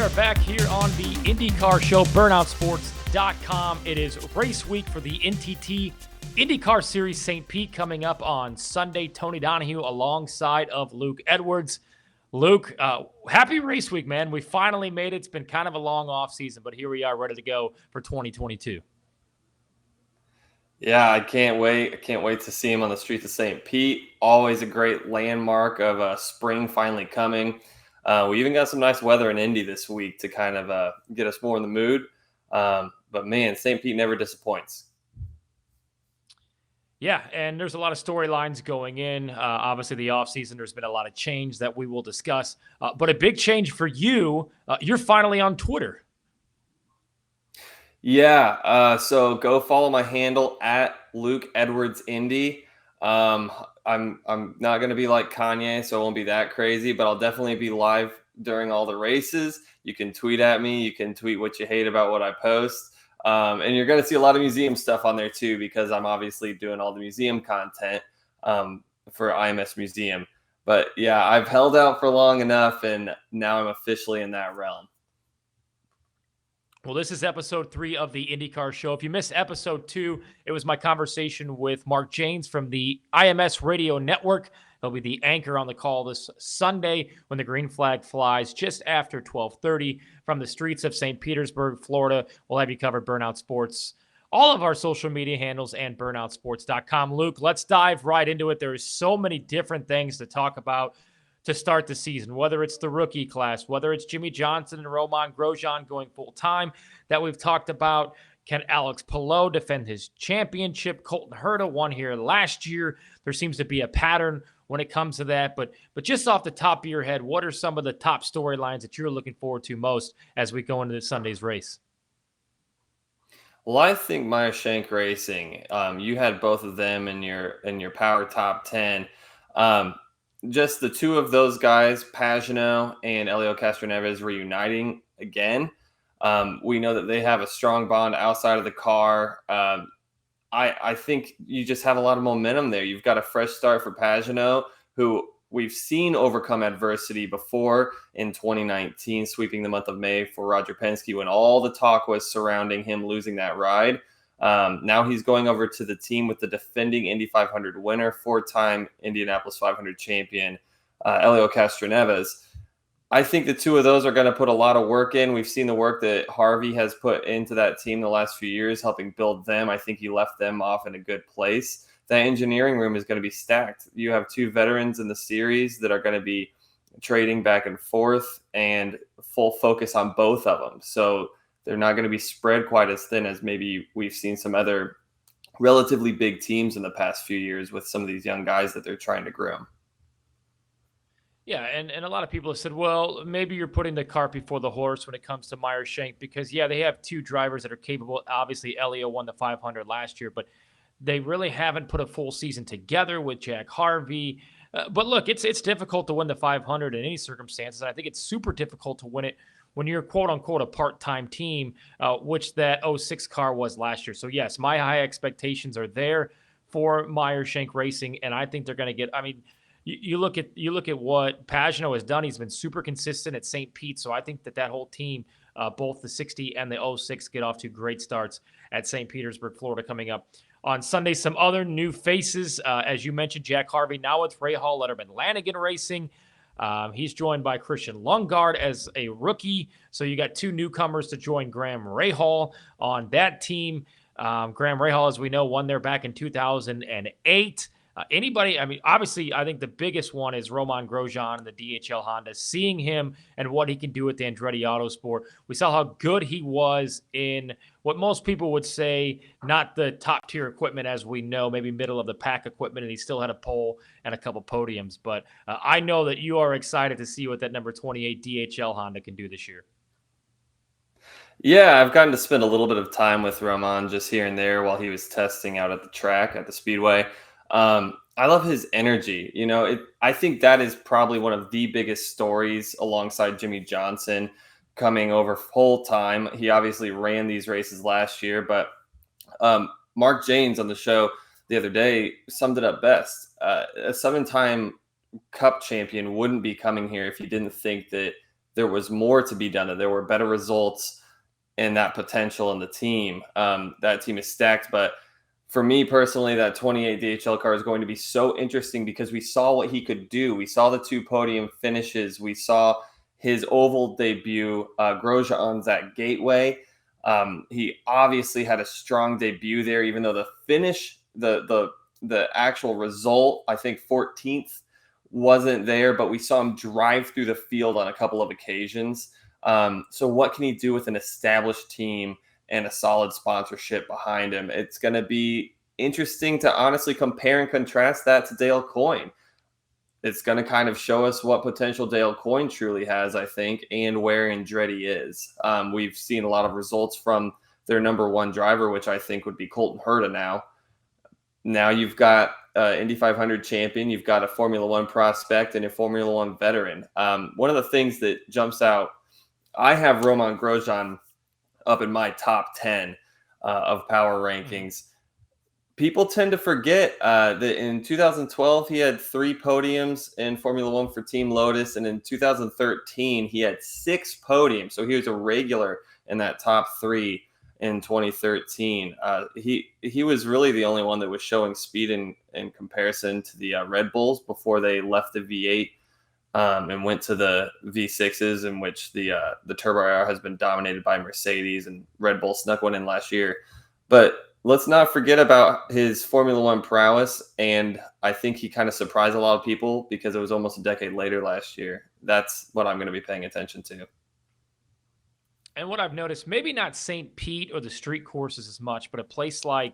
are back here on the IndyCar Show, burnoutsports.com. It is race week for the NTT IndyCar Series St. Pete coming up on Sunday. Tony Donohue alongside of Luke Edwards. Luke, happy race week, man. We finally made it. It's been kind of a long off season, but here we are ready to go for 2022. Yeah, I can't wait. I can't wait to see him on the streets of St. Pete. Always a great landmark of spring finally coming. We even got some nice weather in Indy this week to kind of get us more in the mood. But man, St. Pete never disappoints. Yeah, and there's a lot of storylines going in. Obviously, the offseason, there's been a lot of change that we will discuss. But a big change for you, you're finally on Twitter. Yeah, so go follow my handle at Luke Edwards Indy. I'm not going to be like Kanye, so it won't be that crazy, but I'll definitely be live during all the races. You can tweet at me. You can tweet what you hate about what I post. And you're going to see a lot of museum stuff on there too, because I'm obviously doing all the museum content for IMS Museum. But yeah, I've held out for long enough, and now I'm officially in that realm. Well, this is episode 3 of the IndyCar Show. If you missed episode 2, it was my conversation with Mark Janes from the IMS Radio Network. He'll be the anchor on the call this Sunday when the green flag flies just after 12:30 from the streets of St. Petersburg, Florida. We'll have you covered Burnout Sports, all of our social media handles, and burnoutsports.com. Luke, let's dive right into it. There is so many different things to talk about to start the season, whether it's the rookie class, whether it's Jimmy Johnson and Roman Grosjean going full-time that we've talked about. Can Alex Palou defend his championship? Colton Herta won here last year. There seems to be a pattern when it comes to that. But just off the top of your head, what are some of the top storylines that you're looking forward to most as we go into this Sunday's race? Well, I think Meyer Shank Racing, you had both of them in your power top 10. Just the two of those guys, Pagenaud and Helio Castroneves, reuniting again. We know that they have a strong bond outside of the car. I think you just have a lot of momentum there. You've got a fresh start for Pagenaud, who we've seen overcome adversity before in 2019, sweeping the month of May for Roger Penske when all the talk was surrounding him losing that ride. Now he's going over to the team with the defending Indy 500 winner, 4-time Indianapolis 500 champion, Helio Castroneves. I think the two of those are going to put a lot of work in. We've seen the work that Harvey has put into that team the last few years, helping build them. I think he left them off in a good place. That engineering room is going to be stacked. You have two veterans in the series that are going to be trading back and forth and full focus on both of them. So they're not going to be spread quite as thin as maybe we've seen some other relatively big teams in the past few years with some of these young guys that they're trying to groom. Yeah, and a lot of people have said, well, maybe you're putting the cart before the horse when it comes to Meyer Shank because, yeah, they have two drivers that are capable. Obviously, Elio won the 500 last year, but they really haven't put a full season together with Jack Harvey. But look, it's difficult to win the 500 in any circumstances. I think it's super difficult to win it when you're quote-unquote a part-time team, which that 06 car was last year. So, yes, my high expectations are there for Meyer Shank Racing, and I think they're going to get – I mean, you look at what Pagenaud has done. He's been super consistent at St. Pete, so I think that whole team, both the 60 and the 06, get off to great starts at St. Petersburg, Florida, coming up on Sunday. Some other new faces, as you mentioned, Jack Harvey now with Rahal Letterman Lanigan Racing. He's joined by Christian Lundgaard as a rookie. So you got two newcomers to join Graham Rahal on that team. Graham Rahal, as we know, won there back in 2008. Obviously, I think the biggest one is Roman Grosjean and the DHL Honda. Seeing him and what he can do at the Andretti Autosport. We saw how good he was in what most people would say not the top-tier equipment as we know, maybe middle-of-the-pack equipment, and he still had a pole and a couple podiums. But I know that you are excited to see what that number 28 DHL Honda can do this year. Yeah, I've gotten to spend a little bit of time with Roman just here and there while he was testing out at the track at the Speedway. I love his energy. I think that is probably one of the biggest stories alongside Jimmy Johnson coming over full time. He obviously ran these races last year, but Mark Janes on the show the other day summed it up best. A 7-time Cup champion wouldn't be coming here if he didn't think that there was more to be done, that there were better results and that potential in the team. That team is stacked. But for me personally, that 28 DHL car is going to be so interesting because we saw what he could do. We saw the 2 podium finishes. We saw his oval debut, Grosjean's at Gateway. He obviously had a strong debut there, even though the finish, the actual result, I think 14th, wasn't there, but we saw him drive through the field on a couple of occasions. So what can he do with an established team and a solid sponsorship behind him? It's going to be interesting to honestly compare and contrast that to Dale Coyne. It's going to kind of show us what potential Dale Coyne truly has, I think, and where Andretti is. We've seen a lot of results from their number 1 driver, which I think would be Colton Herta now. Now you've got Indy 500 champion, you've got a Formula One prospect, and a Formula One veteran. One of the things that jumps out, I have Romain Grosjean up in my top 10 of power rankings. People tend to forget that in 2012, he had 3 podiums in Formula One for Team Lotus. And in 2013, he had 6 podiums. So he was a regular in that top 3 in 2013. He was really the only one that was showing speed in comparison to the Red Bulls before they left the V8 and went to the V6s, in which the Turbo R has been dominated by Mercedes, and Red Bull snuck one in last year. But let's not forget about his Formula One prowess, and I think he kind of surprised a lot of people because it was almost a decade later last year. That's what I'm going to be paying attention to. And what I've noticed, maybe not St. Pete or the street courses as much, but a place like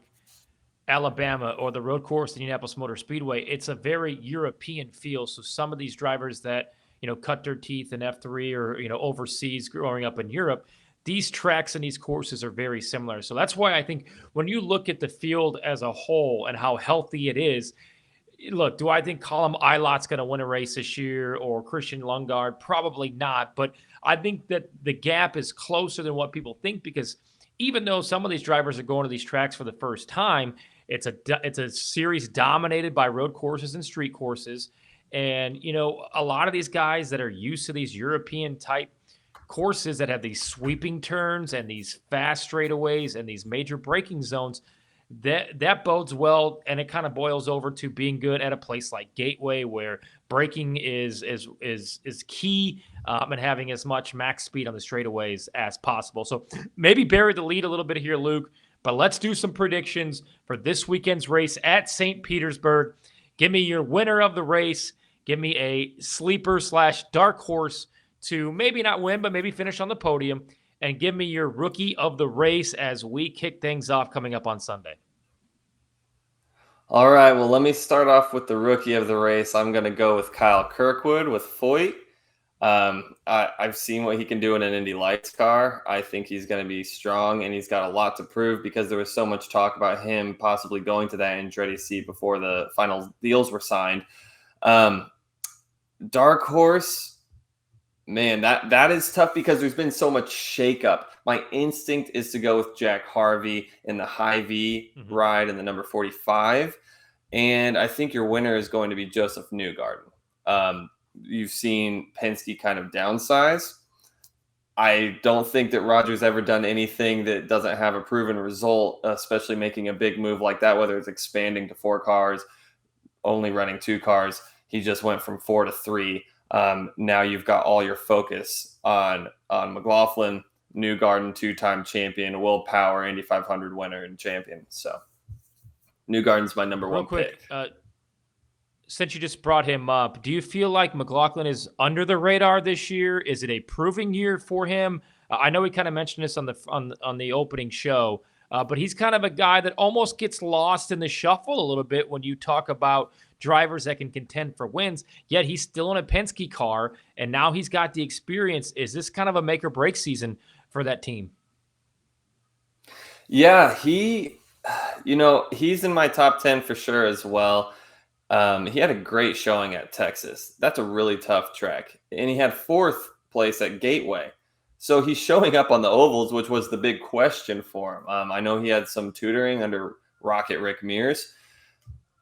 Alabama or the road course, the Indianapolis Motor Speedway, it's a very European feel. So some of these drivers that, cut their teeth in F3 or, overseas growing up in Europe, these tracks and these courses are very similar. So that's why I think when you look at the field as a whole and how healthy it is, look, do I think Colin Eilot's going to win a race this year or Christian Lundgaard? Probably not. But I think that the gap is closer than what people think, because even though some of these drivers are going to these tracks for the first time, it's a series dominated by road courses and street courses. And, a lot of these guys that are used to these European type courses that have these sweeping turns and these fast straightaways and these major braking zones, that bodes well, and it kind of boils over to being good at a place like Gateway, where braking is key, and having as much max speed on the straightaways as possible. So maybe bury the lead a little bit here, Luke, but let's do some predictions for this weekend's race at St. Petersburg. Give me your winner of the race. Give me a sleeper / dark horse to maybe not win, but maybe finish on the podium. And give me your rookie of the race as we kick things off coming up on Sunday. All right, well, let me start off with the rookie of the race. I'm going to go with Kyle Kirkwood with Foyt. I've seen what he can do in an Indy Lights car. I think he's going to be strong, and he's got a lot to prove because there was so much talk about him possibly going to that Andretti seat before the final deals were signed. Dark horse, man, that is tough because there's been so much shakeup. My instinct is to go with Jack Harvey in the high V ride in the number 45. And I think your winner is going to be Joseph Newgarden. You've seen Penske kind of downsize. I don't think that Roger's ever done anything that doesn't have a proven result, especially making a big move like that, whether it's expanding to 4 cars, only running 2 cars. He just went from 4 to 3. Now you've got all your focus on McLaughlin, Newgarden, 2-time champion, Will Power, Indy 500 winner and champion. So Newgarden's my number 1 pick. Since you just brought him up, do you feel like McLaughlin is under the radar this year? Is it a proving year for him? I know we kind of mentioned this on the opening show, but he's kind of a guy that almost gets lost in the shuffle a little bit when you talk about drivers that can contend for wins, yet he's still in a Penske car, and now he's got the experience. Is this kind of a make or break season for that team? Yeah, he's in my top 10 for sure as well. He had a great showing at Texas. That's a really tough track. And he had 4th place at Gateway. So he's showing up on the ovals, which was the big question for him. I know he had some tutoring under Rocket Rick Mears.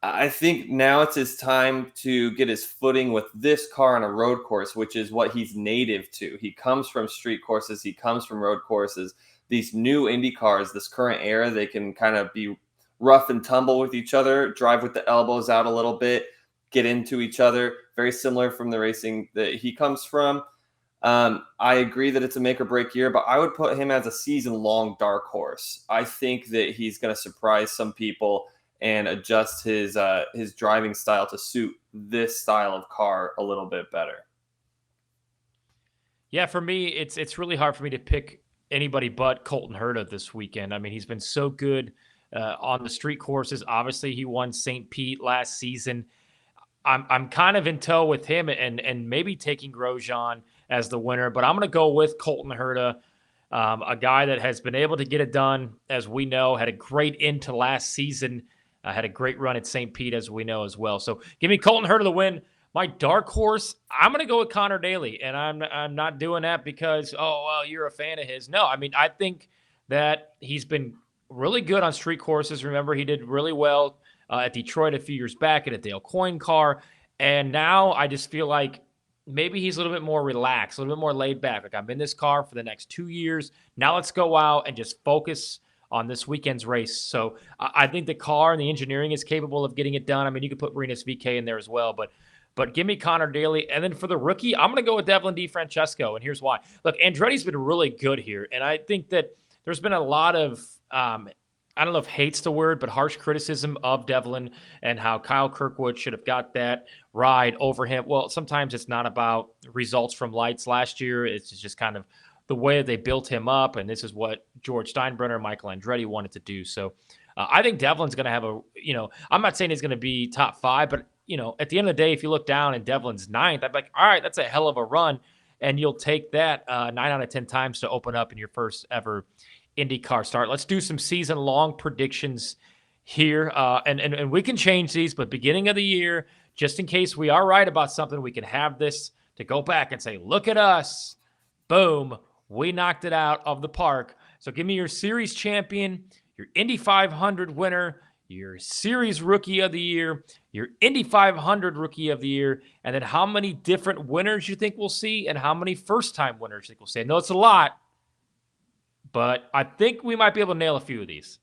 I think now it's his time to get his footing with this car on a road course, which is what he's native to. He comes from street courses. He comes from road courses. These new Indy cars, this current era, they can kind of be rough and tumble with each other, drive with the elbows out a little bit, get into each other. Very similar from the racing that he comes from. I agree that it's a make or break year, but I would put him as a season-long dark horse. I think that he's going to surprise some people and adjust his driving style to suit this style of car a little bit better. Yeah, for me, it's really hard for me to pick anybody but Colton Herta this weekend. I mean, he's been so good on the street courses. Obviously, he won St. Pete last season. I'm kind of in tow with him and maybe taking Grosjean as the winner, but I'm going to go with Colton Herta, a guy that has been able to get it done, as we know, had a great end to last season, had a great run at St. Pete, as we know as well. So give me Colton Herta to win. My dark horse, I'm going to go with Connor Daly, and I'm not doing that because, oh, well, you're a fan of his. No, I mean, I think that he's been really good on street courses. Remember, he did really well at Detroit a few years back at a Dale Coyne car. And now I just feel like maybe he's a little bit more relaxed, a little bit more laid back. Like, I'm in this car for the next 2 years. Now let's go out and just focus on this weekend's race. So I think the car and the engineering is capable of getting it done. I mean, you could put Rinus VK in there as well, but give me Connor Daly. And then for the rookie, I'm going to go with Devlin DeFrancesco. And here's why. Look, Andretti's been really good here. And I think that there's been a lot of, I don't know if hate's the word, but harsh criticism of Devlin and how Kyle Kirkwood should have got that ride over him. Well, sometimes it's not about results from lights last year. It's just kind of the way they built him up. And this is what George Steinbrenner, Michael Andretti wanted to do. So I think Devlin's going to have I'm not saying he's going to be top 5, but at the end of the day, if you look down and Devlin's 9th, I'd be like, all right, that's a hell of a run. And you'll take that 9 out of 10 times to open up in your first ever IndyCar start. Let's do some season-long predictions here. And we can change these, but beginning of the year, just in case we are right about something, we can have this to go back and say, look at us. Boom. We knocked it out of the park. So give me your series champion, your Indy 500 winner, your series rookie of the year, your Indy 500 rookie of the year, and then how many different winners you think we'll see and how many first-time winners you think we'll see. I know it's a lot, but I think we might be able to nail a few of these.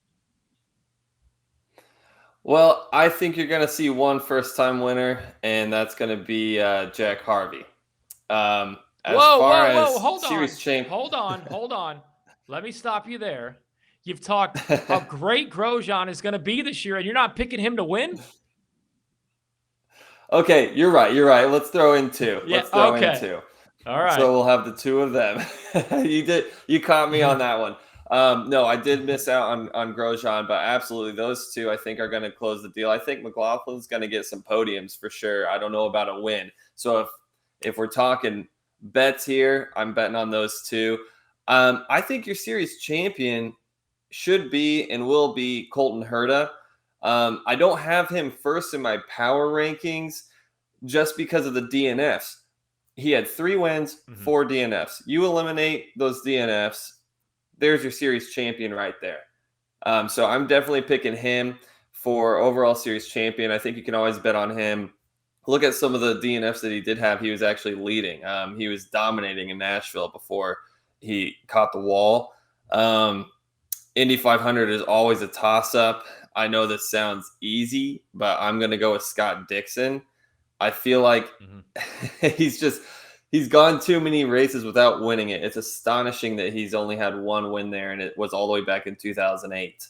Well, I think you're going to see one first-time winner, and that's going to be Jack Harvey. Whoa. Hold on. Let me stop you there. You've talked how great Grosjean is going to be this year, and you're not picking him to win? Okay, you're right. Let's throw in 2. Yeah, in 2. All right. So we'll have the 2 of them. You caught me on that one. No, I did miss out on Grosjean, but absolutely those 2 I think are going to close the deal. I think McLaughlin's going to get some podiums for sure. I don't know about a win. So if we're talking bets here, I'm betting on those 2. I think your series champion should be and will be Colton Herta. I don't have him first in my power rankings just because of the DNFs. He had 3 wins, 4 DNFs. You eliminate those DNFs, there's your series champion right there. So I'm definitely picking him for overall series champion. I think you can always bet on him. Look at some of the DNFs that he did have. He was actually leading. He was dominating in Nashville before he caught the wall. Indy 500 is always a toss-up. I know this sounds easy, but I'm going to go with Scott Dixon. I feel like he's gone too many races without winning it. It's astonishing that he's only had 1 win there, and it was all the way back in 2008.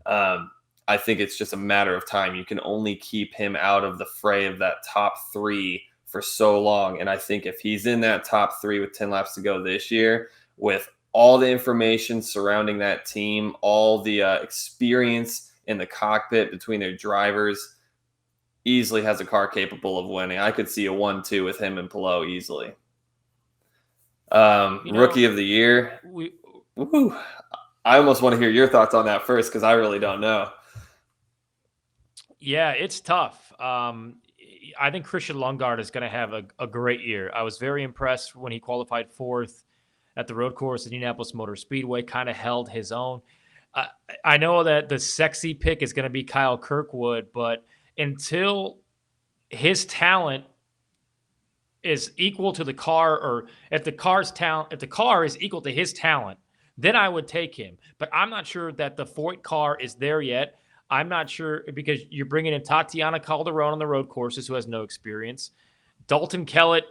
I think it's just a matter of time. You can only keep him out of the fray of that top 3 for so long. And I think if he's in that top 3 with 10 laps to go this year, with all the information surrounding that team, all the experience in the cockpit between their drivers, easily has a car capable of winning. I could see a 1-2 with him and Palou easily. Rookie of the year. I almost want to hear your thoughts on that first because I really don't know. Yeah, it's tough. I think Christian Lundgaard is going to have a great year. I was very impressed when he qualified 4th at the road course at Indianapolis Motor Speedway, kind of held his own. I know that the sexy pick is going to be Kyle Kirkwood, but until his talent is equal to the car, or if the car is equal to his talent, then I would take him. But I'm not sure that the Foyt car is there yet. I'm not sure because you're bringing in Tatiana Calderon on the road courses, who has no experience. Dalton Kellett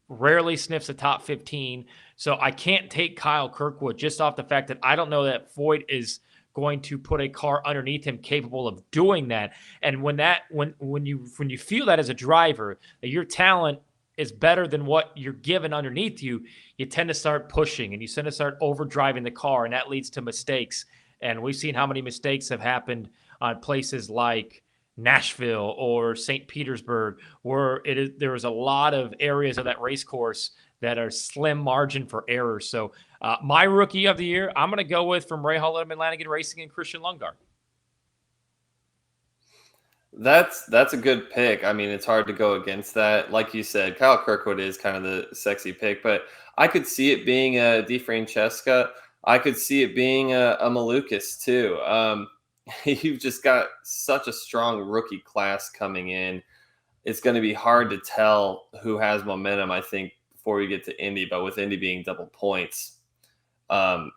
rarely sniffs the top 15. So I can't take Kyle Kirkwood just off the fact that I don't know that Foyt is going to put a car underneath him capable of doing that. And when you feel that as a driver, that your talent is better than what you're given underneath you, you tend to start pushing and you tend to start overdriving the car, and that leads to mistakes. And we've seen how many mistakes have happened on places like Nashville or St. Petersburg, where there was a lot of areas of that race course that are slim margin for error. So my rookie of the year, I'm going to go with, from Ray Hall Letterman Lanigan Racing, and Christian Lundgaard. That's a good pick. I mean, it's hard to go against that. Like you said, Kyle Kirkwood is kind of the sexy pick, but I could see it being a DeFrancesca. I could see it being a Malukas too. You've just got such a strong rookie class coming in. It's going to be hard to tell who has momentum, I think, before we get to Indy. But with Indy being double points,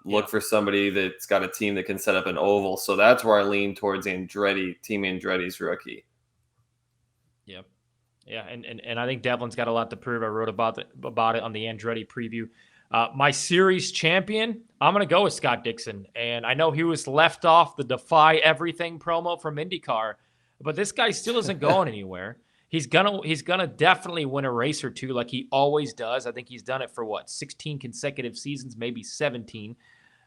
look for somebody that's got a team that can set up an oval. So that's where I lean towards Andretti, Team Andretti's rookie. Yep. Yeah, and I think Devlin's got a lot to prove. I wrote about it on the Andretti preview. My series champion, I'm going to go with Scott Dixon. And I know he was left off the Defy Everything promo from IndyCar, but this guy still isn't going anywhere. He's gonna definitely win a race or two, like he always does. I think he's done it for 16 consecutive seasons, maybe 17.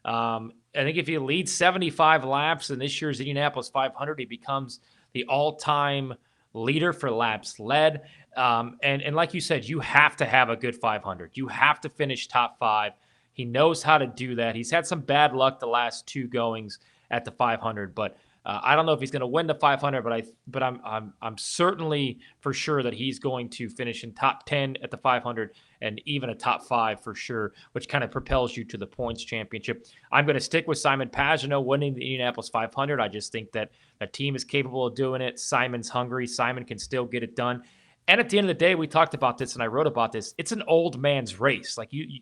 I think if he leads 75 laps in this year's Indianapolis 500, he becomes the all-time leader for laps led. And like you said, you have to have a good 500. You have to finish top 5. He knows how to do that. He's had some bad luck the last 2 goings at the 500, but I don't know if he's going to win the 500, but I'm certainly for sure that he's going to finish in top 10 at the 500 and even a top 5 for sure, which kind of propels you to the points championship. I'm going to stick with Simon Pagenaud winning the Indianapolis 500. I just think that the team is capable of doing it. Simon's hungry. Simon can still get it done. And at the end of the day, we talked about this and I wrote about this. It's an old man's race. Like you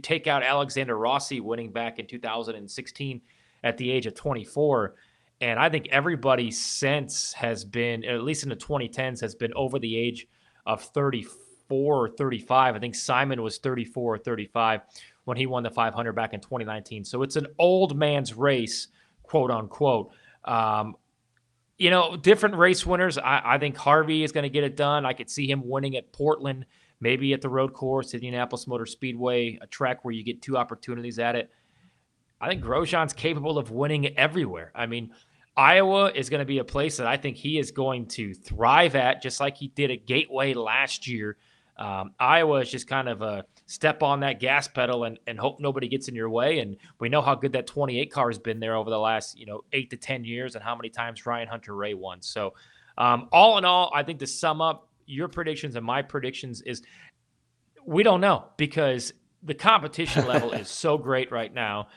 take out Alexander Rossi winning back in 2016 at the age of 24. And I think everybody since has been, at least in the 2010s, has been over the age of 34 or 35. I think Simon was 34 or 35 when he won the 500 back in 2019. So it's an old man's race, quote unquote. Different race winners. I think Harvey is going to get it done. I could see him winning at Portland, maybe at the road course, Indianapolis Motor Speedway, a track where you get 2 opportunities at it. I think Grosjean's capable of winning everywhere. I mean, Iowa is going to be a place that I think he is going to thrive at, just like he did at Gateway last year. Iowa is just kind of a step on that gas pedal and hope nobody gets in your way. And we know how good that 28 car has been there over the last 8 to 10 years, and how many times Ryan Hunter-Reay won. So all in all, I think to sum up your predictions and my predictions is we don't know, because the competition level is so great right now.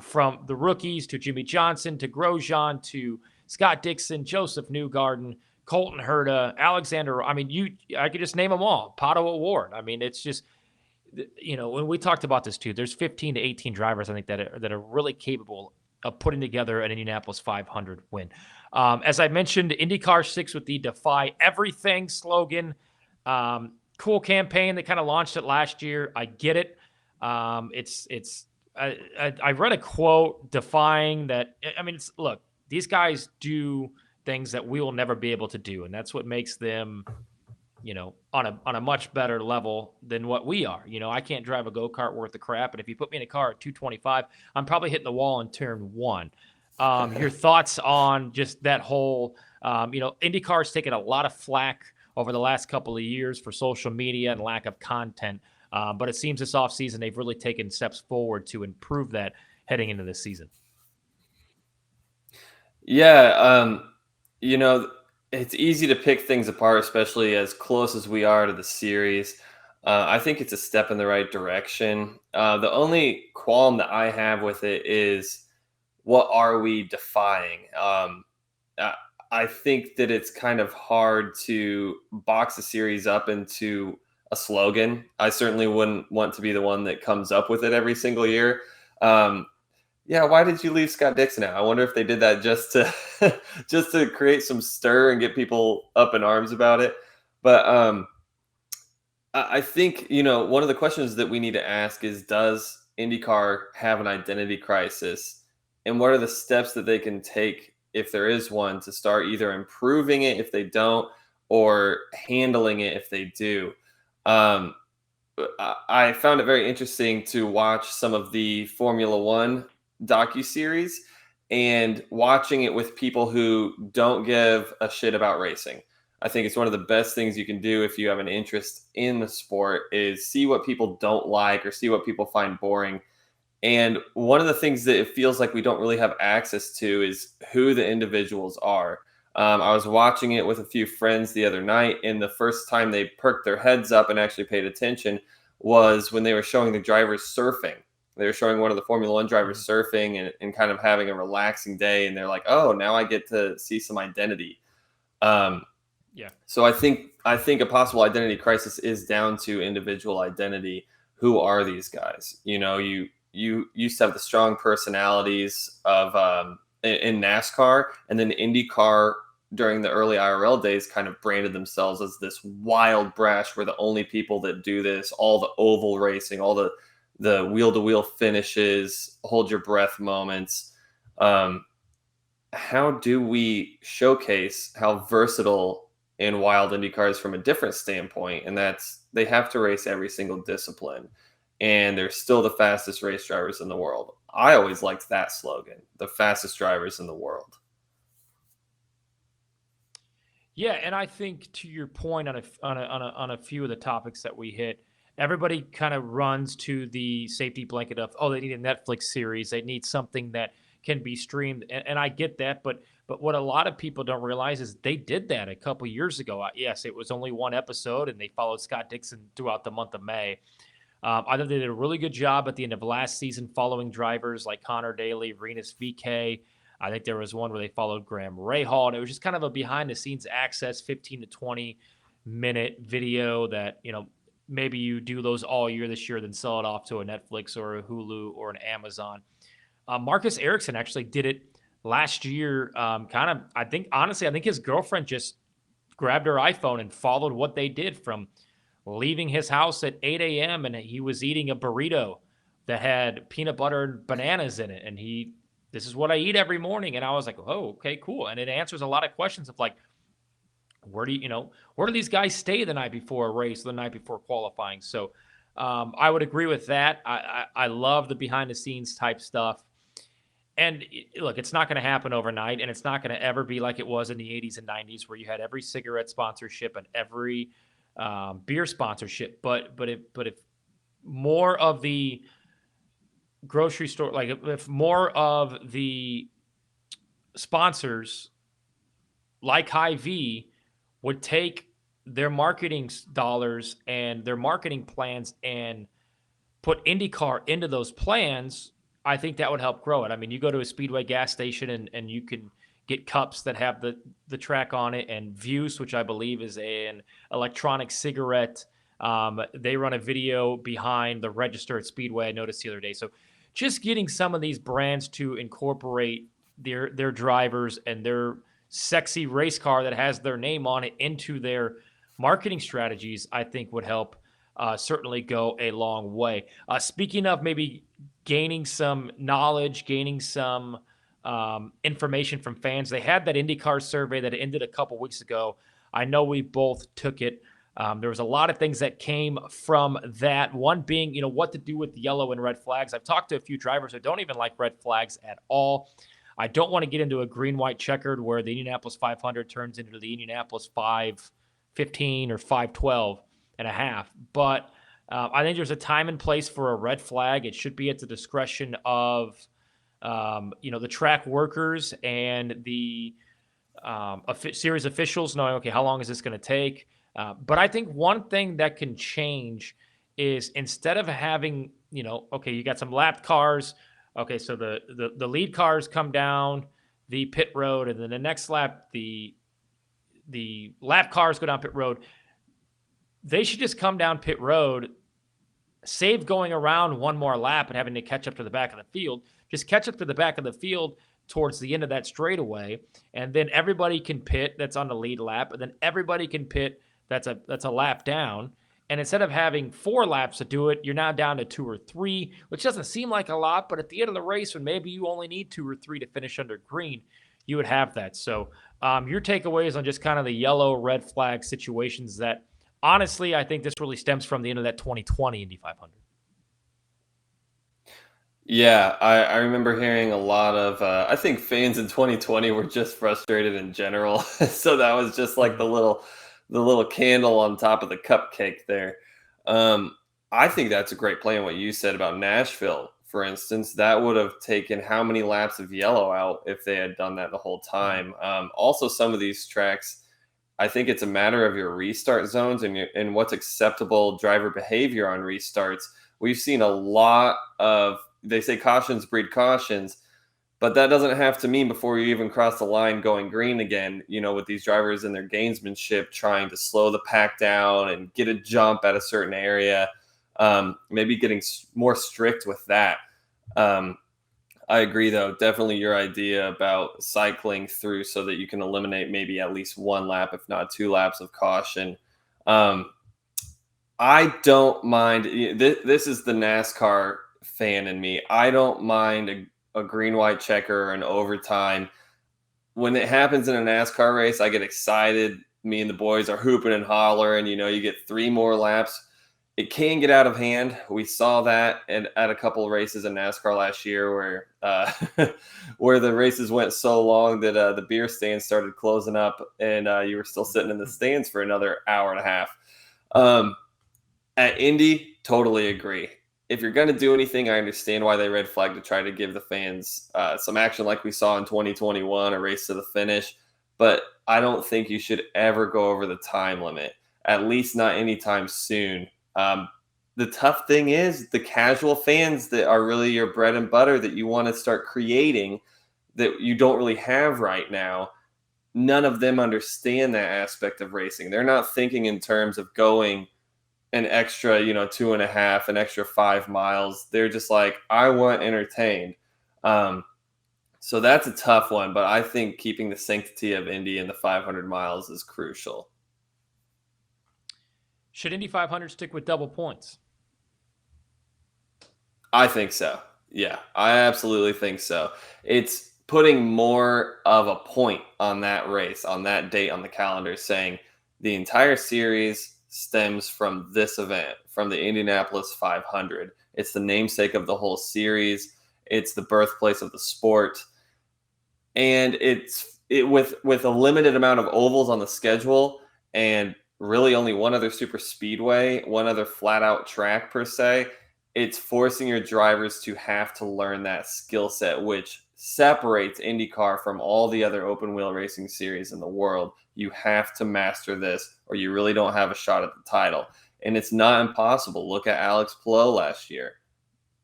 From the rookies to Jimmy Johnson to Grosjean to Scott Dixon, Joseph Newgarden, Colton Herta, Alexander. I mean, I could just name them all. Pato O'Ward. I mean, it's just, when we talked about this too, there's 15 to 18 drivers, I think, that are really capable of putting together an Indianapolis 500 win. As I mentioned, IndyCar 6 with the Defy Everything slogan. Cool campaign. They kind of launched it last year. I get it. I read a quote defying that. I mean, look, these guys do things that we will never be able to do, and that's what makes them, on a much better level than what we are. I can't drive a go-kart worth of crap, and if you put me in a car at 225, I'm probably hitting the wall in turn 1. Your thoughts on just that whole, IndyCar's taken a lot of flack over the last couple of years for social media and lack of content. But it seems this offseason they've really taken steps forward to improve that heading into this season. Yeah, it's easy to pick things apart, especially as close as we are to the series. I think it's a step in the right direction. The only qualm that I have with it is, what are we defying? I think that it's kind of hard to box a series up into a slogan. I certainly wouldn't want to be the one that comes up with it every single year. Um, yeah, why did you leave Scott Dixon out? I wonder if they did that just to just to create some stir and get people up in arms about it. But I think, one of the questions that we need to ask is, does IndyCar have an identity crisis? And what are the steps that they can take, if there is one, to start either improving it if they don't, or handling it if they do? Um, I found it very interesting to watch some of the Formula One docuseries and watching it with people who don't give a shit about racing. I think it's one of the best things you can do if you have an interest in the sport, is see what people don't like or see what people find boring. And one of the things that it feels like we don't really have access to is who the individuals are. I was watching it with a few friends the other night, and the first time they perked their heads up and actually paid attention was when they were showing the drivers surfing. They were showing one of the Formula One drivers surfing and kind of having a relaxing day. And they're like, oh, now I get to see some identity. Um, Yeah. so I think a possible identity crisis is down to individual identity. Who are these guys? You used to have the strong personalities of in NASCAR, and then IndyCar during the early IRL days kind of branded themselves as this wild brash. We're the only people that do this. All the oval racing, all the wheel to wheel finishes, hold your breath moments. How do we showcase how versatile and wild IndyCar is from a different standpoint? And that's, they have to race every single discipline, and they're still the fastest race drivers in the world. I always liked that slogan, the fastest drivers in the world. Yeah, and I think to your point on a few of the topics that we hit, everybody kind of runs to the safety blanket of, oh, they need a Netflix series, they need something that can be streamed, and I get that, but what a lot of people don't realize is they did that a couple years ago. Yes, it was only one episode, and they followed Scott Dixon throughout the month of May. I thought they did a really good job at the end of last season following drivers like Connor Daly, Renus VK. I think there was one where they followed Graham Rahal, and it was just kind of a behind the scenes access, 15 to 20-minute video that, maybe you do those all year this year, then sell it off to a Netflix or a Hulu or an Amazon. Marcus Ericsson actually did it last year. I think his girlfriend just grabbed her iPhone and followed what they did from leaving his house at 8 a.m. and he was eating a burrito that had peanut butter and bananas in it. And this is what I eat every morning. And I was like, oh, okay, cool. And it answers a lot of questions of like, where do these guys stay the night before a race, the night before qualifying? So I would agree with that. I love the behind the scenes type stuff. And look, it's not going to happen overnight, and it's not going to ever be like it was in the 80s and 90s where you had every cigarette sponsorship and every beer sponsorship. But if more of the grocery store, like if more of the sponsors like Hy-Vee would take their marketing dollars and their marketing plans and put IndyCar into those plans, I think that would help grow it. I mean, you go to a Speedway gas station and you can get cups that have the track on it, and Vuse, which I believe is an electronic cigarette. They run a video behind the register at Speedway, I noticed the other day. So just getting some of these brands to incorporate their drivers and their sexy race car that has their name on it into their marketing strategies, I think would help certainly go a long way. Speaking of maybe gaining some knowledge, gaining some information from fans, they had that IndyCar survey that ended a couple weeks ago. I know we both took it. There was a lot of things that came from that. One being, what to do with yellow and red flags. I've talked to a few drivers who don't even like red flags at all. I don't want to get into a green-white checkered where the Indianapolis 500 turns into the Indianapolis 515 or 512 and a half. But I think there's a time and place for a red flag. It should be at the discretion of, the track workers and the series officials knowing, okay, how long is this going to take? But I think one thing that can change is, instead of having, okay, you got some lapped cars. Okay, so the lead cars come down, the pit road, and then the next lap, the lap cars go down pit road. They should just come down pit road, save going around one more lap and having to catch up to the back of the field. Just catch up to the back of the field towards the end of that straightaway, and then everybody can pit that's on the lead lap, and then everybody can pit that's a lap down. And instead of having 4 laps to do it, you're now down to 2 or 3, which doesn't seem like a lot, but at the end of the race, when maybe you only need 2 or 3 to finish under green, you would have that. So your takeaways on just kind of the yellow, red flag situations that, honestly, I think this really stems from the end of that 2020 Indy 500. Yeah, I remember hearing a lot of. I think fans in 2020 were just frustrated in general, so that was just like the little candle on top of the cupcake there. Um, I think that's a great play. And what you said about Nashville, for instance, that would have taken how many laps of yellow out if they had done that the whole time. Also, some of these tracks, I think it's a matter of your restart zones and what's acceptable driver behavior on restarts. We've seen a lot of, they say cautions breed cautions, but that doesn't have to mean before you even cross the line going green again, with these drivers and their gamesmanship trying to slow the pack down and get a jump at a certain area. Maybe getting more strict with that. I agree, though. Definitely your idea about cycling through so that you can eliminate maybe at least 1 lap, if not 2 laps of caution. I don't mind. This is the NASCAR fan in me. I don't mind a green-white checker or an overtime. When it happens in a NASCAR race, I get excited. Me and the boys are hooping and hollering. You get 3 more laps. It can get out of hand. We saw that at a couple of races in NASCAR last year where where the races went so long that the beer stands started closing up and you were still sitting in the stands for another hour and a half. At Indy, totally agree. If you're going to do anything, I understand why they red flag to try to give the fans some action like we saw in 2021, a race to the finish. But I don't think you should ever go over the time limit, at least not anytime soon. The tough thing is the casual fans that are really your bread and butter that you want to start creating that you don't really have right now. None of them understand that aspect of racing. They're not thinking in terms of going an extra, 2.5, an extra 5 miles. They're just like, I want entertained. So that's a tough one, but I think keeping the sanctity of Indy and the 500 miles is crucial. Should Indy 500 stick with double points? I think so. Yeah, I absolutely think so. It's putting more of a point on that race, on that date on the calendar, saying the entire series stems from this event, from the Indianapolis 500. It's the namesake of the whole series. It's the birthplace of the sport. And with a limited amount of ovals on the schedule and really only one other super speedway, one other flat out track per se, it's forcing your drivers to have to learn that skill set, which separates IndyCar from all the other open wheel racing series in the world. You have to master this or you really don't have a shot at the title. And it's not impossible. Look at Alex Palou last year.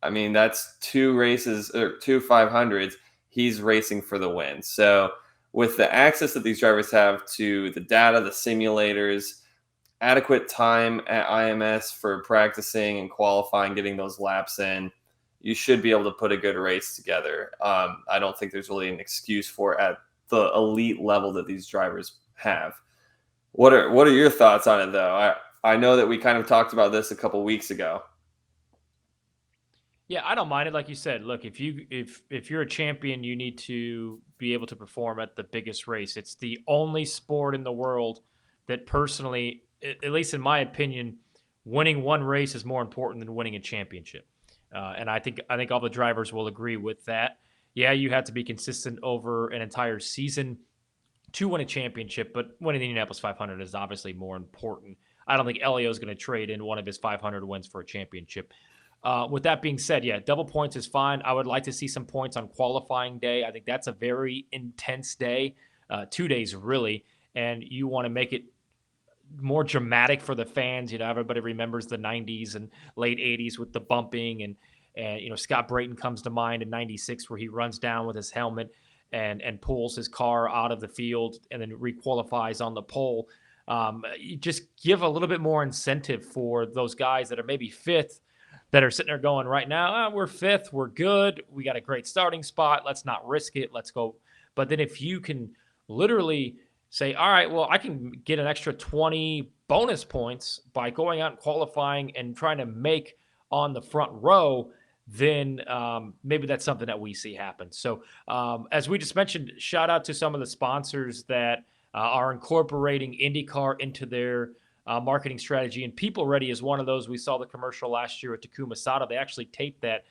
I mean, that's 2 races or 2 500s. He's racing for the win. So with the access that these drivers have to the data, the simulators, adequate time at IMS for practicing and qualifying, getting those laps in, you should be able to put a good race together. I don't think there's really an excuse for it at the elite level that these drivers have. What are your thoughts on it, though? I know that we kind of talked about this a couple weeks ago. Yeah, I don't mind it. Like you said, look, if you're a champion, you need to be able to perform at the biggest race. It's the only sport in the world that personally, at least in my opinion, winning one race is more important than winning a championship. And I think all the drivers will agree with that. Yeah, you have to be consistent over an entire season to win a championship, but winning the Indianapolis 500 is obviously more important. I don't think Elio is going to trade in one of his 500 wins for a championship. With that being said, yeah, double points is fine. I would like to see some points on qualifying day. I think that's a very intense day, 2 days really, and you want to make it more dramatic for the fans. Everybody remembers the 90s and late 80s with the bumping and Scott Brayton comes to mind in 96 where he runs down with his helmet. and pulls his car out of the field and then requalifies on the pole. You just give a little bit more incentive for those guys that are maybe fifth, that are sitting there going right now, we're fifth, we're good, we got a great starting spot, let's not risk it, let's go. But then if you can literally say, all right, well, I can get an extra 20 bonus points by going out and qualifying and trying to make on the front row, then maybe that's something that we see happen. So as we just mentioned, shout out to some of the sponsors that are incorporating IndyCar into their marketing strategy. And People Ready is one of those. We saw the commercial last year at Takuma Sato. They actually taped that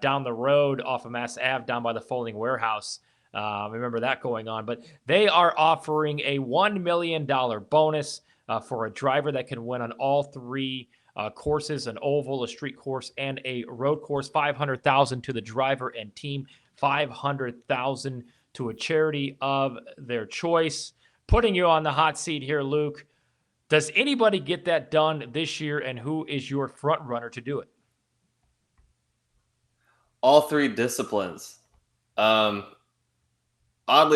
down the road off of Mass Ave down by the folding warehouse. I remember that going on. But they are offering a $1 million bonus for a driver that can win on all three courses: an oval, a street course, and a road course. $500,000 to the driver and team, $500,000 to a charity of their choice. Putting you on the hot seat here, Luke. Does anybody get that done this year, and who is your front runner to do it? All three disciplines. Oddly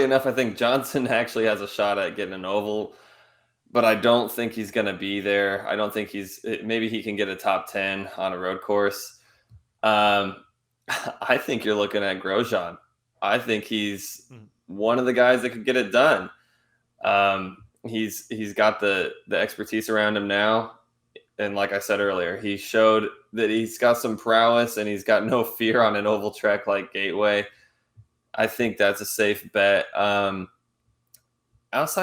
enough, I think Johnson actually has a shot at getting an oval, but I don't think he's going to be there. I don't think maybe he can get a top 10 on a road course. I think you're looking at Grosjean. I think he's one of the guys that could get it done. He's got the expertise around him now. And like I said earlier, he showed that he's got some prowess and he's got no fear on an oval track like Gateway. I think that's a safe bet. Outside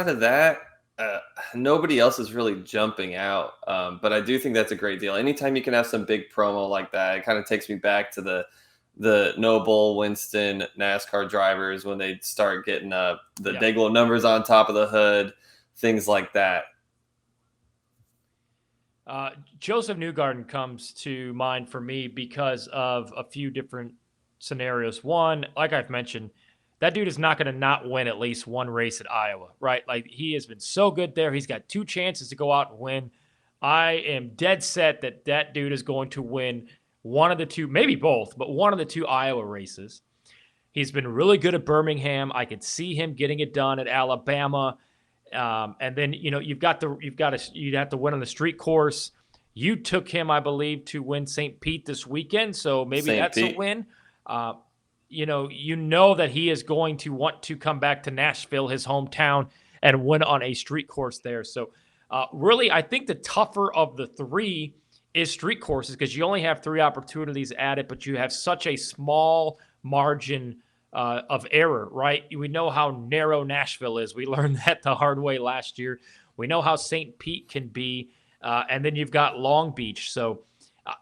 of that, nobody else is really jumping out. But I do think that's a great deal. Anytime you can have some big promo like that, it kind of takes me back to the Noble, Winston, NASCAR drivers when they start getting the big little numbers on top of the hood, things like that. Joseph Newgarden comes to mind for me because of a few different scenarios. One, like I've mentioned, that dude is not going to not win at least one race at Iowa, right? Like, he has been so good there. He's got two chances to go out and win. I am dead set that dude is going to win one of the two, maybe both, but one of the two Iowa races. He's been really good at Birmingham. I could see him getting it done at Alabama. And then, you'd have to win on the street course. You took him, I believe, to win St. Pete this weekend. So maybe that's a win. You know that he is going to want to come back to Nashville, his hometown, and win on a street course there. So really, I think the tougher of the three is street courses, because you only have three opportunities at it, but you have such a small margin of error, right? We know how narrow Nashville is. We learned that the hard way last year. We know how St. Pete can be. And then you've got Long Beach. So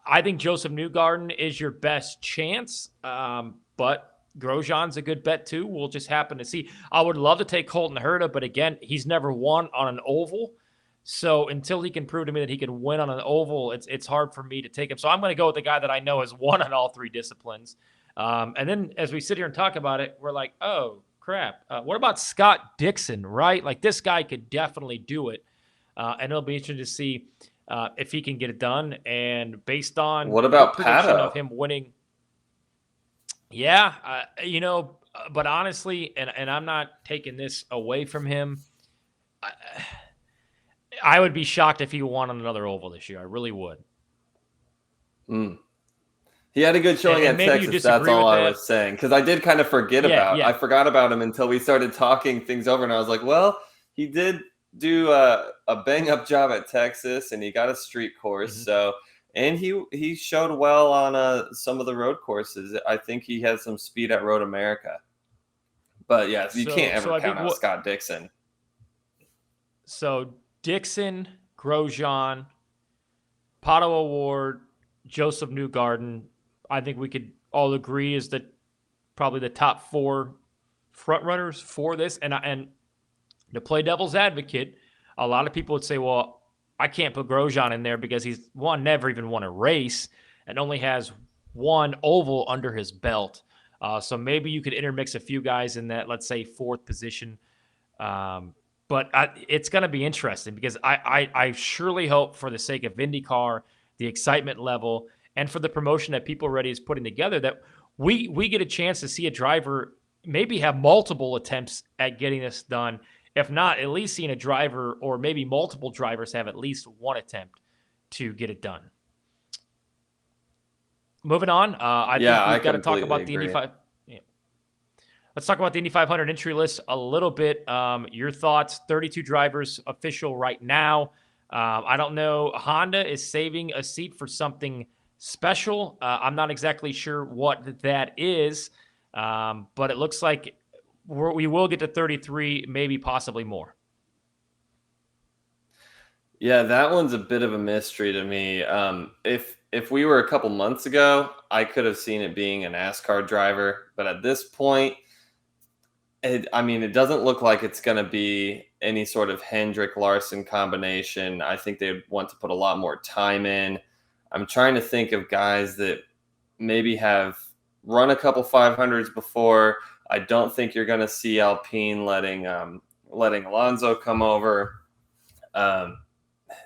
I think Joseph Newgarden is your best chance. But Grosjean's a good bet too. We'll just happen to see. I would love to take Colton Herta, but again, he's never won on an oval. So until he can prove to me that he can win on an oval, it's hard for me to take him. So I'm going to go with the guy that I know has won on all three disciplines. And then as we sit here and talk about it, we're like, oh, crap. What about Scott Dixon, right? Like, this guy could definitely do it. And it'll be interesting to see if he can get it done. And based on what about prediction Pato? of him winning. Yeah, but honestly, and I'm not taking this away from him, I would be shocked if he won on another oval this year. I really would. He had a good showing at Texas. That's all I was saying. Because I did kind of forget about I forgot about him until we started talking things over. And I was like, well, he did do a bang-up job at Texas, and he got a street course. Mm-hmm. So, and he showed well on some of the road courses. I think he has some speed at Road America. But, yeah, you can't ever count out Scott Dixon. So, Dixon, Grosjean, Pato O'Ward, Joseph Newgarden, I think we could all agree is that probably the top four front runners for this. And to play devil's advocate, a lot of people would say, well, I can't put Grosjean in there because he's never even won a race and only has one oval under his belt. So maybe you could intermix a few guys in that, let's say, fourth position. But it's going to be interesting because I surely hope, for the sake of IndyCar, the excitement level, and for the promotion that People Ready is putting together, that we get a chance to see a driver maybe have multiple attempts at getting this done. If not, at least seeing a driver or maybe multiple drivers have at least one attempt to get it done. Moving on, I Yeah, think I we've got to talk completely about the Indy agree. 5. Yeah. Let's talk about the Indy 500 entry list a little bit. Your thoughts, 32 drivers official right now. I don't know. Honda is saving a seat for something special. I'm not exactly sure what that is, but it looks like we will get to 33, maybe possibly more. Yeah, that one's a bit of a mystery to me. If we were a couple months ago, I could have seen it being a NASCAR driver, but at this point, I mean, it doesn't look like it's going to be any sort of Hendrick Larson combination. I think they'd want to put a lot more time in. I'm trying to think of guys that maybe have run a couple 500s before. I don't think you're going to see Alpine letting Alonso come over. Um,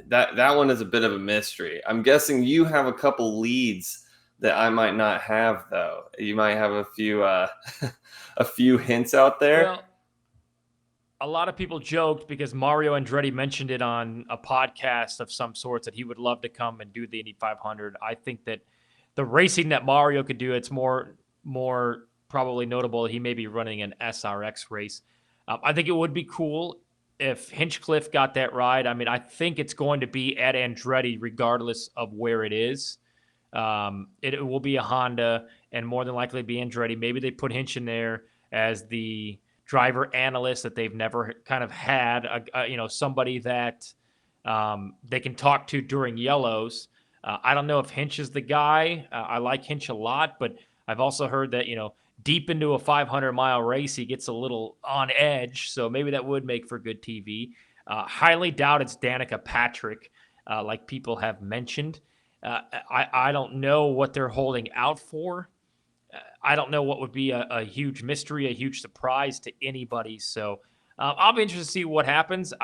that one is a bit of a mystery. I'm guessing you have a couple leads that I might not have, though. You might have a few a few hints out there. Well, a lot of people joked because Mario Andretti mentioned it on a podcast of some sorts that he would love to come and do the Indy 500. I think that the racing that Mario could do, it's more probably notable that he may be running an SRX race. I think it would be cool if Hinchcliffe got that ride. I mean, I think it's going to be at Andretti regardless of where it is. It will be a Honda and more than likely be Andretti. Maybe they put Hinch in there as the driver analyst that they've never kind of had, somebody that they can talk to during yellows. I don't know if Hinch is the guy. I like Hinch a lot, but I've also heard that, deep into a 500-mile race, he gets a little on edge. So maybe that would make for good TV. Highly doubt it's Danica Patrick, like people have mentioned. I don't know what they're holding out for. I don't know what would be a huge mystery, a huge surprise to anybody. So I'll be interested to see what happens.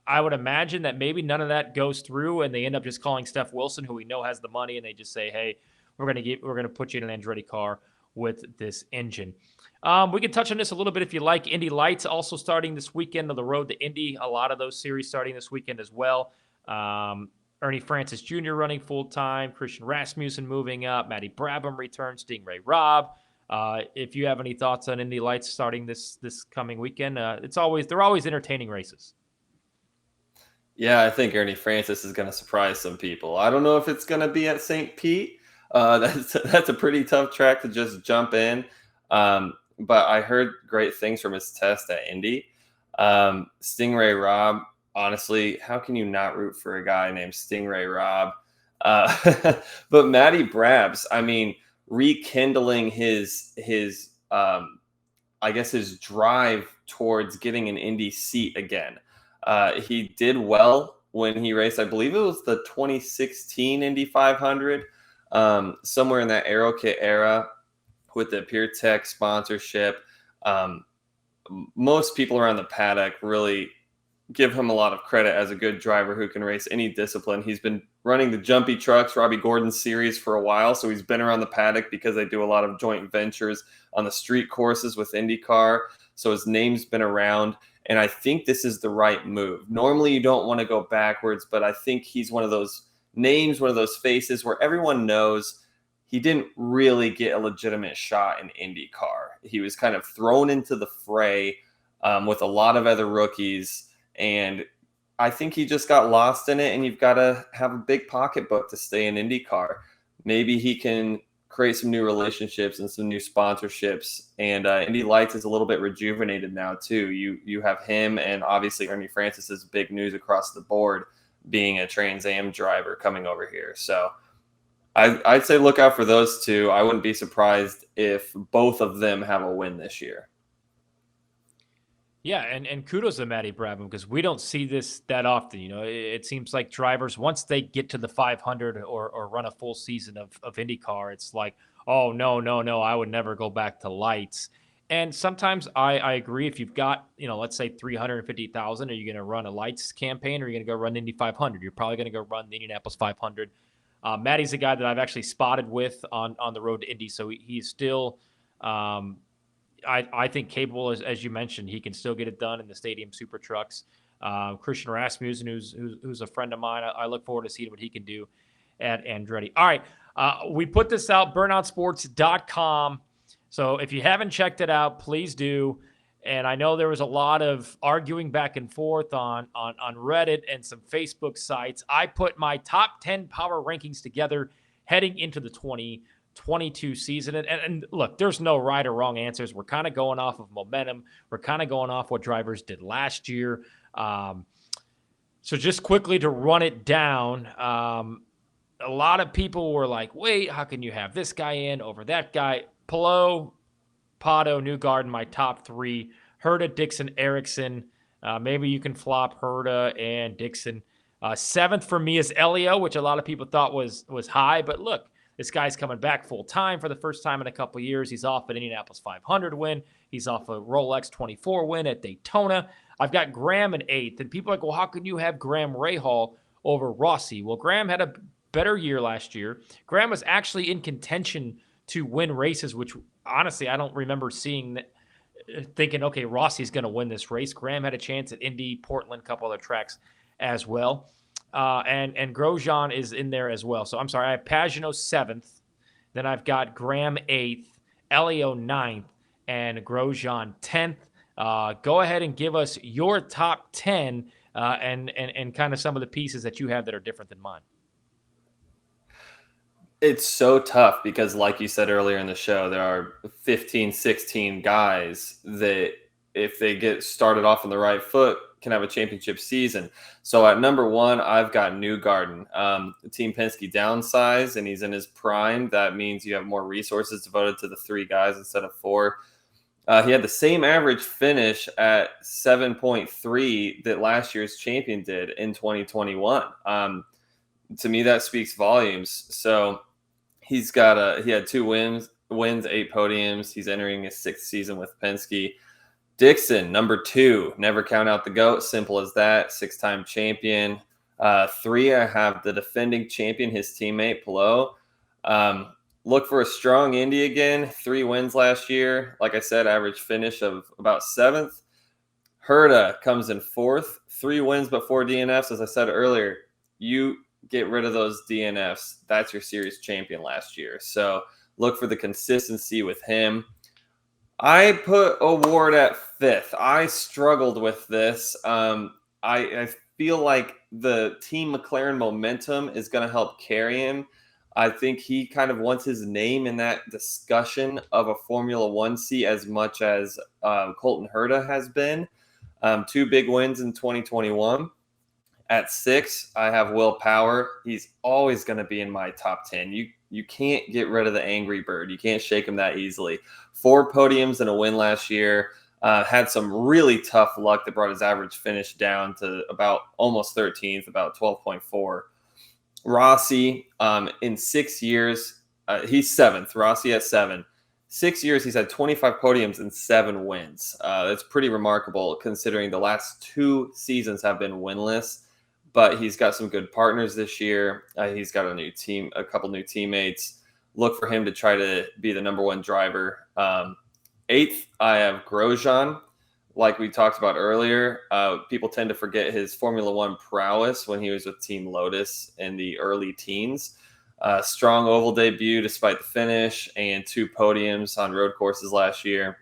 I would imagine that maybe none of that goes through, and they end up just calling Steph Wilson, who we know has the money, and they just say, "Hey, we're gonna put you in an Andretti car with this engine." We can touch on this a little bit if you like. Indy Lights also starting this weekend on the road to Indy. A lot of those series starting this weekend as well. Ernie Francis Jr. running full time, Christian Rasmussen moving up, Matty Brabham returns, Stingray Robb. If you have any thoughts on Indy Lights starting this coming weekend, they're always entertaining races. Yeah, I think Ernie Francis is going to surprise some people. I don't know if it's going to be at St. Pete. That's a pretty tough track to just jump in. But I heard great things from his test at Indy. Stingray Robb, honestly, how can you not root for a guy named Stingray Robb? But Matty Brabs, I mean, rekindling his I guess his drive towards getting an Indy seat again. He did well when he raced. I believe it was the 2016 Indy 500, somewhere in that AeroKit era with the PureTech sponsorship. Um, Most people around the paddock really give him a lot of credit as a good driver who can race any discipline. He's been running the Jumpy Trucks, Robbie Gordon series for a while, so he's been around the paddock because they do a lot of joint ventures on the street courses with IndyCar. So his name's been around, and I think this is the right move. Normally, you don't want to go backwards, but I think he's one of those names, one of those faces where everyone knows he didn't really get a legitimate shot in IndyCar. He was kind of thrown into the fray with a lot of other rookies, and I think he just got lost in it, and you've got to have a big pocketbook to stay in IndyCar. Maybe he can create some new relationships and some new sponsorships, and Indy Lights is a little bit rejuvenated now too. You have him, and obviously Ernie Francis is big news across the board, being a Trans Am driver coming over here. So I'd say look out for those two. I wouldn't be surprised if both of them have a win this year. Yeah, and kudos to Matty Brabham because we don't see this that often. It seems like drivers, once they get to the 500 or run a full season of IndyCar, it's like, oh, no, I would never go back to lights. And sometimes I agree. If you've got, let's say 350,000, are you going to run a lights campaign or are you going to go run Indy 500? You're probably going to go run the Indianapolis 500. Matty's a guy that I've actually spotted with on the road to Indy, so he's still I think capable, as you mentioned, he can still get it done in the stadium super trucks. Christian Rasmussen, who's a friend of mine, I look forward to seeing what he can do at Andretti. All right, we put this out, burnoutsports.com. So if you haven't checked it out, please do. And I know there was a lot of arguing back and forth on Reddit and some Facebook sites. I put my top 10 power rankings together heading into the 2022 season. And look, there's no right or wrong answers. We're kind of going off of momentum. We're kind of going off what drivers did last year. So just quickly to run it down, a lot of people were like, wait, how can you have this guy in over that guy? Palou, Pato, Newgarden, my top three. Herta, Dixon, Ericsson. Maybe you can flop Herta and Dixon. Seventh for me is Elio, which a lot of people thought was high. But look, this guy's coming back full time for the first time in a couple of years. He's off an Indianapolis 500 win. He's off a Rolex 24 win at Daytona. I've got Graham in eighth. And people are like, well, how can you have Graham Rahal over Rossi? Well, Graham had a better year last year. Graham was actually in contention to win races, which honestly, I don't remember thinking, okay, Rossi's going to win this race. Graham had a chance at Indy, Portland, a couple other tracks as well. And Grosjean is in there as well. So I'm sorry, I have Pagenaud seventh. Then I've got Graham eighth, Elio ninth, and Grosjean 10th. Go ahead and give us your top 10 and kind of some of the pieces that you have that are different than mine. It's so tough because, like you said earlier in the show, there are 15, 16 guys that, if they get started off on the right foot, can have a championship season. So at number one, I've got Newgarden. Team Penske downsized, and he's in his prime. That means you have more resources devoted to the three guys instead of four. He had the same average finish at 7.3 that last year's champion did in 2021. To me, that speaks volumes. So he had 2 wins, 8 podiums. He's entering his 6th season with Penske. Dixon, number 2, never count out the GOAT. Simple as that. 6-time champion. 3, I have the defending champion, his teammate, Palou. Look for a strong Indy again. 3 wins last year. Like I said, average finish of about 7th. Herta comes in 4th. 3 wins but 4 DNFs. As I said earlier, you get rid of those DNFs. That's your series champion last year. So look for the consistency with him. I put O'Ward at 5th. I struggled with this. I feel like the Team McLaren momentum is going to help carry him. I think he kind of wants his name in that discussion of a Formula One seat as much as Colton Herta has been. 2 big wins in 2021. At 6, I have Will Power. He's always going to be in my top 10. You can't get rid of the angry bird. You can't shake him that easily. 4 podiums and a win last year. Had some really tough luck that brought his average finish down to about almost 13th, about 12.4. Rossi, in 6 years, he's 7th. Rossi at 7. 6 years, he's had 25 podiums and 7 wins. That's pretty remarkable considering the last 2 seasons have been winless. But he's got some good partners this year. He's got a couple new teammates. Look for him to try to be the number 1 driver. 8th, I have Grosjean. Like we talked about earlier, people tend to forget his Formula One prowess when he was with Team Lotus in the early teens. Strong oval debut despite the finish and 2 podiums on road courses last year.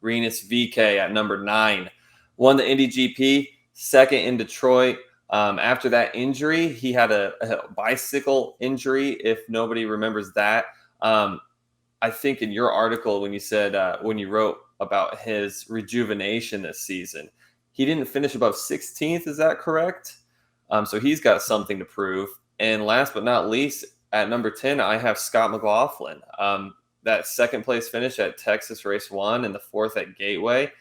Rinus VeeKay at number 9. Won the Indy GP, 2nd in Detroit. After that injury, he had a bicycle injury, if nobody remembers that. I think in your article, when you said, when you wrote about his rejuvenation this season, he didn't finish above 16th. Is that correct? So he's got something to prove. And last but not least, at number 10, I have Scott McLaughlin. That 2nd place finish at Texas Race 1 and the 4th at Gateway.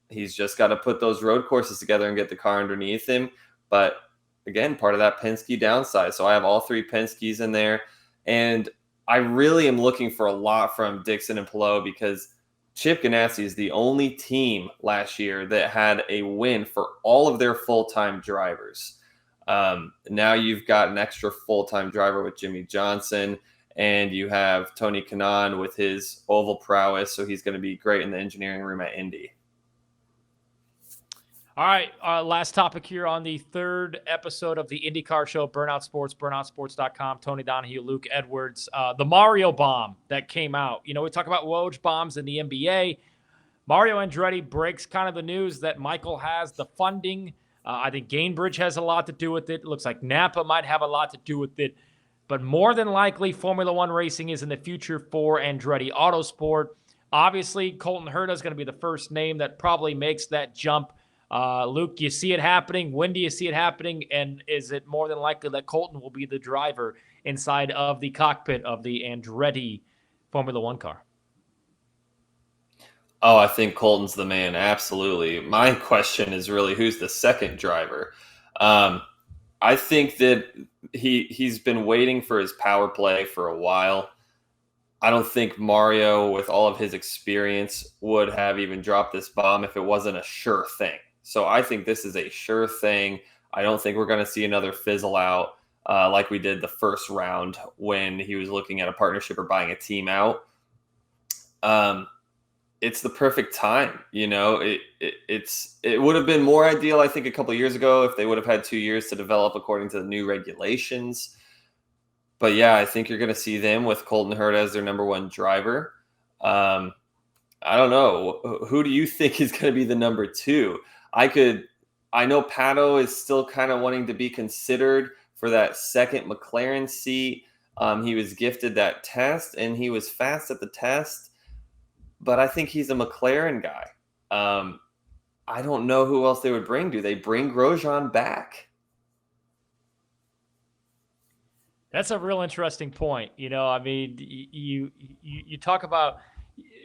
He's just got to put those road courses together and get the car underneath him. But again, part of that Penske downside. So I have all 3 Penskes in there. And I really am looking for a lot from Dixon and Palou because Chip Ganassi is the only team last year that had a win for all of their full-time drivers. Now you've got an extra full-time driver with Jimmy Johnson. and you have Tony Kanaan with his oval prowess, so he's going to be great in the engineering room at Indy. All right, last topic here on the third episode of the IndyCar Show, Burnout Sports, burnoutsports.com, Tony Donohue, Luke Edwards. The Mario bomb that came out. We talk about Woj bombs in the NBA. Mario Andretti breaks kind of the news that Michael has the funding. I think Gainbridge has a lot to do with it. It looks like Napa might have a lot to do with it. But more than likely, Formula One racing is in the future for Andretti Autosport. Obviously, Colton Herta is going to be the first name that probably makes that jump. Luke, do you see it happening? When do you see it happening? And is it more than likely that Colton will be the driver inside of the cockpit of the Andretti Formula One car? Oh, I think Colton's the man. Absolutely. My question is really who's the second driver? I think that he's been waiting for his power play for a while. I don't think Mario, with all of his experience, would have even dropped this bomb if it wasn't a sure thing. So I think this is a sure thing. I don't think we're going to see another fizzle out like we did the first round when he was looking at a partnership or buying a team out. It's the perfect time. It would have been more ideal, I think, a couple of years ago if they would have had 2 years to develop according to the new regulations. But yeah, I think you're going to see them with Colton Herta as their number one driver. I don't know. Who do you think is going to be the number two? I know Pato is still kind of wanting to be considered for that second McLaren seat. He was gifted that test and he was fast at the test, but I think he's a McLaren guy. I don't know who else they would bring. Do they bring Grosjean back? That's a real interesting point. You talk about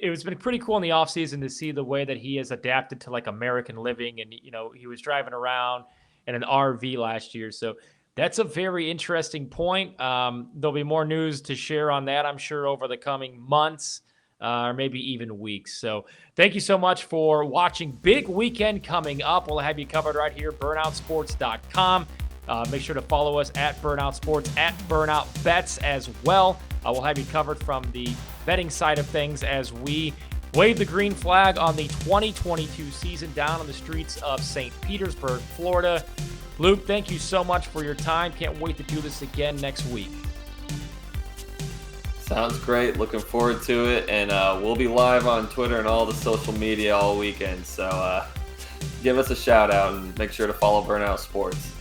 it's been pretty cool in the offseason to see the way that he has adapted to like American living. And, he was driving around in an RV last year. So that's a very interesting point. There'll be more news to share on that, I'm sure, over the coming months or maybe even weeks. So thank you so much for watching. Big weekend coming up. We'll have you covered right here, burnoutsports.com. Make sure to follow us at Burnout Sports, at Burnout Bets as well. We'll have you covered from the betting side of things as we wave the green flag on the 2022 season down on the streets of St. Petersburg, Florida. Luke, thank you so much for your time. Can't wait to do this again next week. Sounds great. Looking forward to it. And we'll be live on Twitter and all the social media all weekend. So give us a shout out and make sure to follow Burnout Sports.